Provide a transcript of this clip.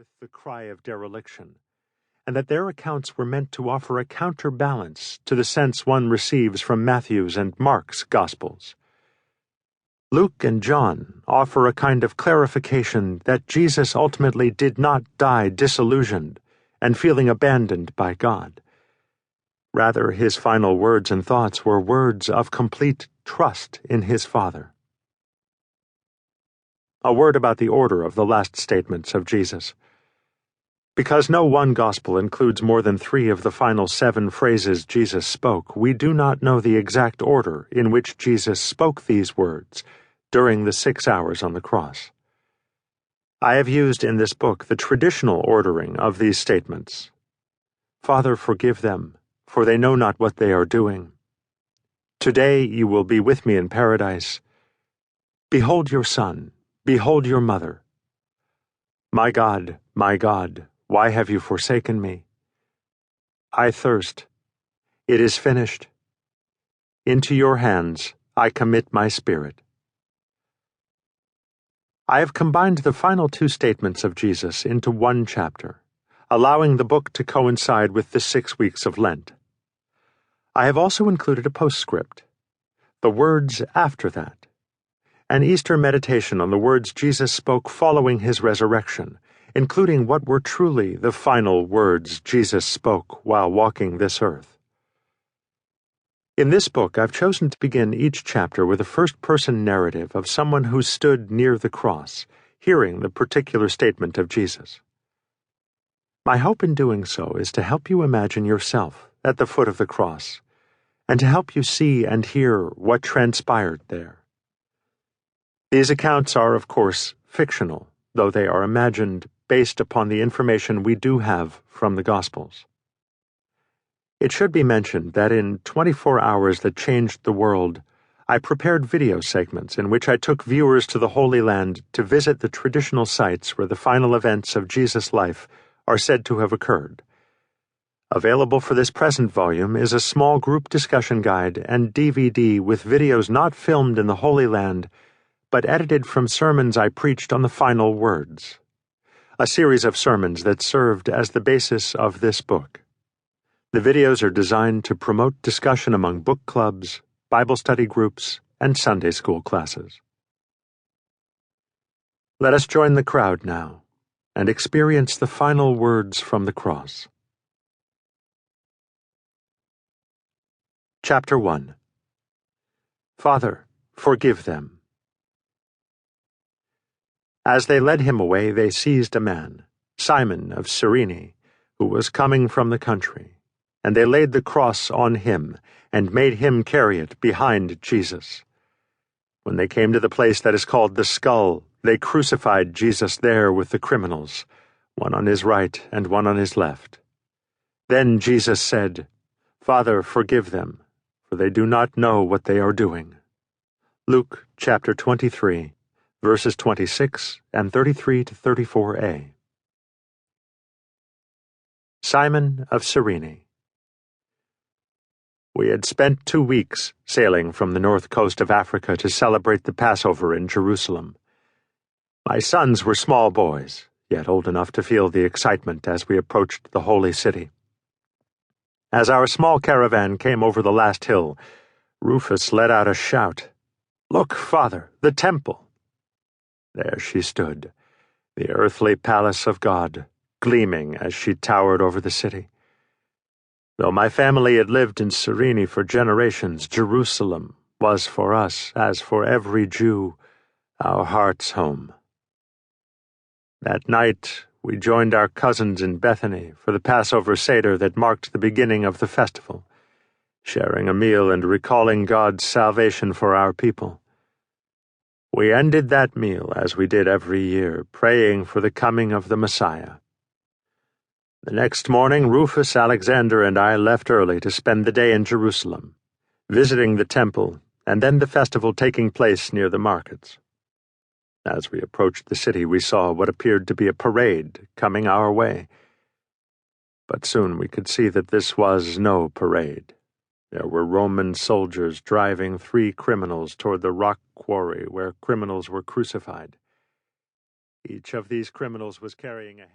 with the cry of dereliction, and that their accounts were meant to offer a counterbalance to the sense one receives from Matthew's and Mark's Gospels. Luke and John offer a kind of clarification that Jesus ultimately did not die disillusioned and feeling abandoned by God. Rather, his final words and thoughts were words of complete trust in his Father. A word about the order of the last statements of Jesus. Because no one gospel includes more than 3 of the final 7 phrases Jesus spoke, we do not know the exact order in which Jesus spoke these words during the 6 hours on the cross. I have used in this book the traditional ordering of these statements. Father, forgive them, for they know not what they are doing. Today you will be with me in paradise. Behold your Son, behold your mother. My God, why have you forsaken me? I thirst. It is finished. Into your hands I commit my spirit. I have combined the final 2 statements of Jesus into one chapter, allowing the book to coincide with the 6 weeks of Lent. I have also included a postscript, the words after that, an Easter meditation on the words Jesus spoke following his resurrection, including what were truly the final words Jesus spoke while walking this earth. In this book, I've chosen to begin each chapter with a first-person narrative of someone who stood near the cross, hearing the particular statement of Jesus. My hope in doing so is to help you imagine yourself at the foot of the cross, and to help you see and hear what transpired there. These accounts are, of course, fictional, though they are imagined based upon the information we do have from the Gospels. It should be mentioned that in 24 Hours That Changed the World, I prepared video segments in which I took viewers to the Holy Land to visit the traditional sites where the final events of Jesus' life are said to have occurred. Available for this present volume is a small group discussion guide and DVD with videos not filmed in the Holy Land, but edited from sermons I preached on the final words, a series of sermons that served as the basis of this book. The videos are designed to promote discussion among book clubs, Bible study groups, and Sunday school classes. Let us join the crowd now and experience the final words from the cross. Chapter 1. Father, forgive them. As they led him away, they seized a man, Simon of Cyrene, who was coming from the country, and they laid the cross on him and made him carry it behind Jesus. When they came to the place that is called the Skull, they crucified Jesus there with the criminals, one on his right and one on his left. Then Jesus said, Father, forgive them, for they do not know what they are doing. Luke chapter 23, verses 26 and 33 to 34a. Simon of Cyrene. We had spent 2 weeks sailing from the north coast of Africa to celebrate the Passover in Jerusalem. My sons were small boys, yet old enough to feel the excitement as we approached the holy city. As our small caravan came over the last hill, Rufus let out a shout. Look, Father, the temple! There she stood, the earthly palace of God, gleaming as she towered over the city. Though my family had lived in Cyrene for generations, Jerusalem was for us, as for every Jew, our heart's home. That night, we joined our cousins in Bethany for the Passover Seder that marked the beginning of the festival, sharing a meal and recalling God's salvation for our people. We ended that meal, as we did every year, praying for the coming of the Messiah. The next morning, Rufus, Alexander, and I left early to spend the day in Jerusalem, visiting the temple and then the festival taking place near the markets. As we approached the city, we saw what appeared to be a parade coming our way. But soon we could see that this was no parade. There were Roman soldiers driving 3 criminals toward the rock quarry where criminals were crucified. Each of these criminals was carrying a